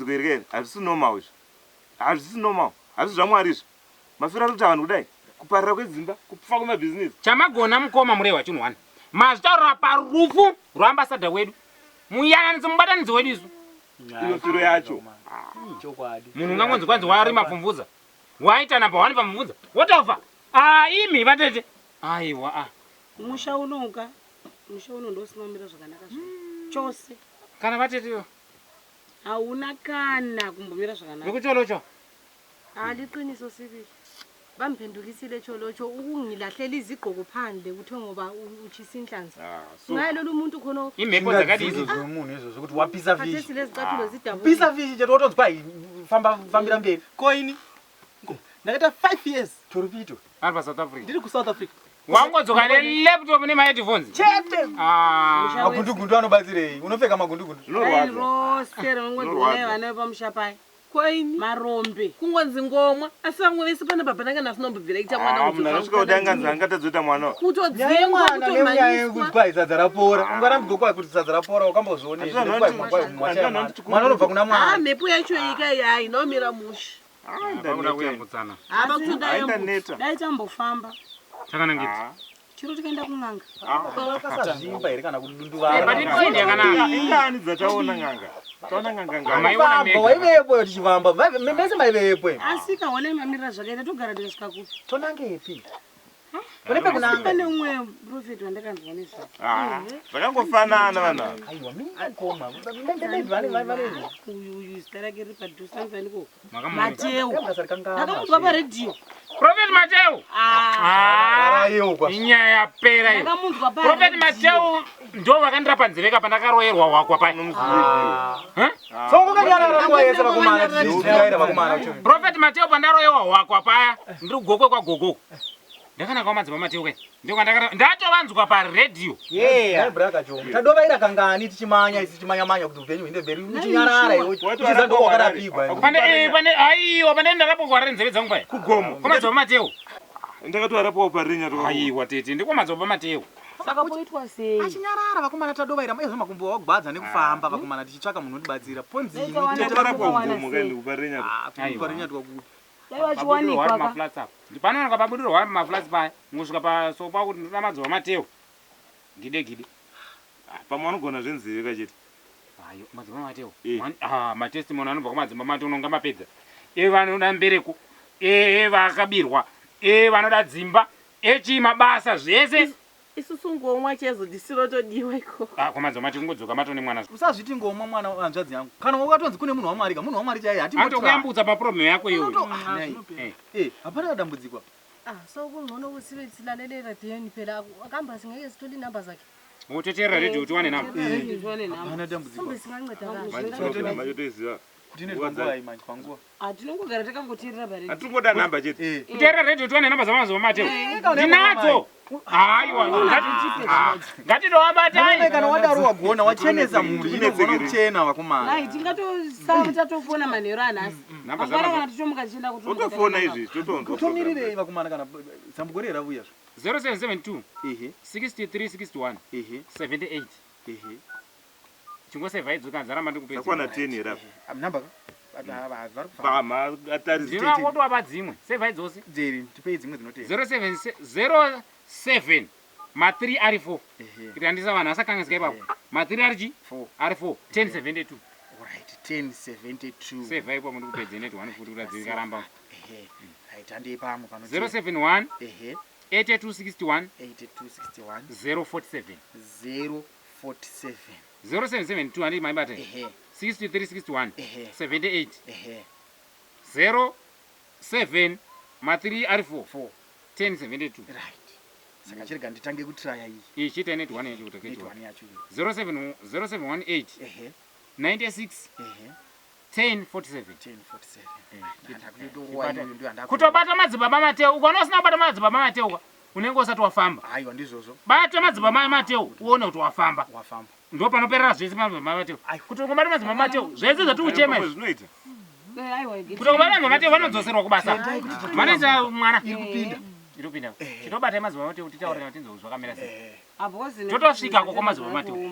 kuerekera hazvisi normal izvo. Hazvisi normal. Hazvisi zvaMwari izvo. Mafira kuti vanhu kudai kuparira kwedzimba, kufa kwemabhizinesi. Chamagona mukoma murewa chinhu mazvitaurira parufu rwaambasadha wedu. Muyananise mubatanidzi wedu isu. Iyo firo yacho. Munhu ungangonzi kwanzi warima pfumvudza. Waita namba 1 pamvudza. Wotofa. Imi vatete. Aiwa Musha unoka. Musha uno ndosimamira zvakanaka zvavo. Chose. Kana vateteyo. Hauna kana kumbomira zvakanaka. Nekucholocho. Aliqiniso sibili. Bamphendukisile cholocho ukungilahlela izigqoko phandle kuthiwe ngoba utshisa inhlanzi. Ngaye lolu muntu khona Imepho zakadizo zomunhu ezo zokuthi wapisa fish. Athe lezicathulo zidabu. Pisa fish nje totozi kwa fambira mbili. Koini. Ndakaita 5 years Torupito. Alba South Africa. Ndiri ku South Africa. Wangodzoka laptop ne headphones. Chete. Magundugundu anobatsirei? Unopfeka magundugundu. Rosera ngondone vana pamushapai. Koini Marombe. kungonzi ngomwa asi vamwe vese pana baba nanga nasinobvira ita mwana Munhu anosvika kudanganza angatadzoita mwana. kutodzengwa kutomanyiswa kuti sadza rapora. Ungarambirwa kwa kuti sadza rapora wakambozvionei. Mwana unobva kuna Mwari. mhepo yacho ikai ainomira musha Vakuda kuyambutsana. Hapa Haina neta. dai tambofamba. Chakanangiti. Chiro tikaenda kun'anga. Wakasazvimba here kana kudunduvara. Patipindi yakanaka. Ingani dzataona ng'anga. Taona ng'anga ng'anga. Maiona mega. Waivepo tichifamba. Mese maivepo. Asi kaone mamirira zvakaita togara tikasvika kupi. Tonangepi? Pane umwe profeti wandakanzwa nezvo. Zvakangofanana vanhu. Aiwa minakoma. Uyu zita rake riri padhuze anzwaniko. Makamuri. Mateo. Ndakamuzwa paredhiyo. Prophet Mateo. Inyaya yapera iyo. Ndakamuzwa Prophet Mateo ndo vakandira panzeveka pandakaroyerwa hwakwa paya. Prophet Mateo pandaroyewa hwakwa paya ndiri kugokwe kwa gogoko. Ndakana kwa madzimba Mateo kwe. Ndatovanzwa paredhiyo. Tadovaira kangani tichimanya isi chimanya kuti upenyu hinde mberi muchinyarara iwe. Tichiza ndo wakarapigwa. Pane aiwa pane ndakapogwara nzeve dzangu paya. Kugomo. Kwa madzimba Mateo. Ndakatoarapawo parinya to. Aiwa tete ndiko madzimba Mateo. Saka poitwa sei? Achinyarara vakomana tadovaira maizvo makumbo wagwadza nekufamba vakomana tichitsvaka munhu utibatsira. Ponzi Ndakatoarapawo kugomo kaini kuparinya to. parinya twakudi. Dai wachiwanikwa ka. Maflats apa. Ndipanooneka pabudirwa maflats paya. Ngosvika pasopa kuti ndina madzimba Mateo. Gide. Pamwe anogona zvenzeve kachete. Ayo madzimba Mateo. Eh. Matestimony anobva kumadzimba Mateo unonga mapedza. Vanoda mbereko. Vakabirwa. Vanoda dzimba. Mabasa zvese. isusu ngomwa chezodisiro todiwa iko Kwa madzimba Mateo kungodzoka matone mwana. Usazviti ngomwa mwana wanzvadzi yangu. Kana ukatonzi kune munhu waMwari, munhu waMwari chaiye Atokuyambudza paproblem yako iyoyo. hapana dambudziko. So kunono usibe silalelera dheni phela akamba singeke sithole number zakhe. Uteterera radio kuti wane namba. Hapana dambudziko. Sombe singanceda kahle. Mayotoiziva. Ndine panguva imanje panguva. Atinongogara takangoteerera bare. Atingoda namba chete. Kuteerera radio kuti wane namba dzamadzimba Mateo. Ndinadzo. Aiwa ngatitovabatai. Kana wadaro wagona wachenesa mhuri inogona kuchena vakomana. Hai tingatosava tatofona manheru anhasi. Apara kana tichomuka tichienda kuti Utofona izvi totonzwa. Tomirirei vakomana kana zambuko ravuya. 0772 Ehe. 6361 Ehe. 78. Ehe. Chingosevha idzoka nzaramba ndikupedza. Takwana 10 here. Namba ka? Pama atari Ndinongotova dzimwe. Sevha idzose. dzeri tipei dzimwe dzinotevera. 07 ma3 ari 4. Ehe. Kuti handisa vanhu asakangazika ipapo. Ma3 ari chi? 4. Ari 4. 1072. Alright, 1072. Sevha ipo ndikupedza net 1 futi kuti dzikaramba. Ehe. Aitandei pamwe pano. 071 Ehe. 8261 8261 047. 047. 0772 andi maibata. Ehe. 6361 Ehe. 78. Ehe. 07 ma3 ari 4. 4. 1072. Right. Saka chirega nditange kutraya iyi. Ichita net 1 yedu Net utaketwa. 1 yacho. 0718 Ehe. 96 Ehe. 1047. 1047. Kutobata madzibaba Mateo ukaona usina kubata madzibaba Mateo unenge usati wafamba. Aiwa ndizvozvo. Bata madzibaba Mateo uone kuti wafamba. Wafamba. Ndo panoperera zvese madzibaba Mateo. Kuti ukobata madzibaba Mateo zvese zvatiuchema izvi. zvinoita. Kuti ukobata madzibaba Mateo vanodzoserwa kubasa. Manager mwana. Irikupinda. Irikupinda. Chitobata madzibaba Mateo titaure kuti tinzozwa kamera sei. Apo kwazini. Totosvika kwa madzibaba Mateo.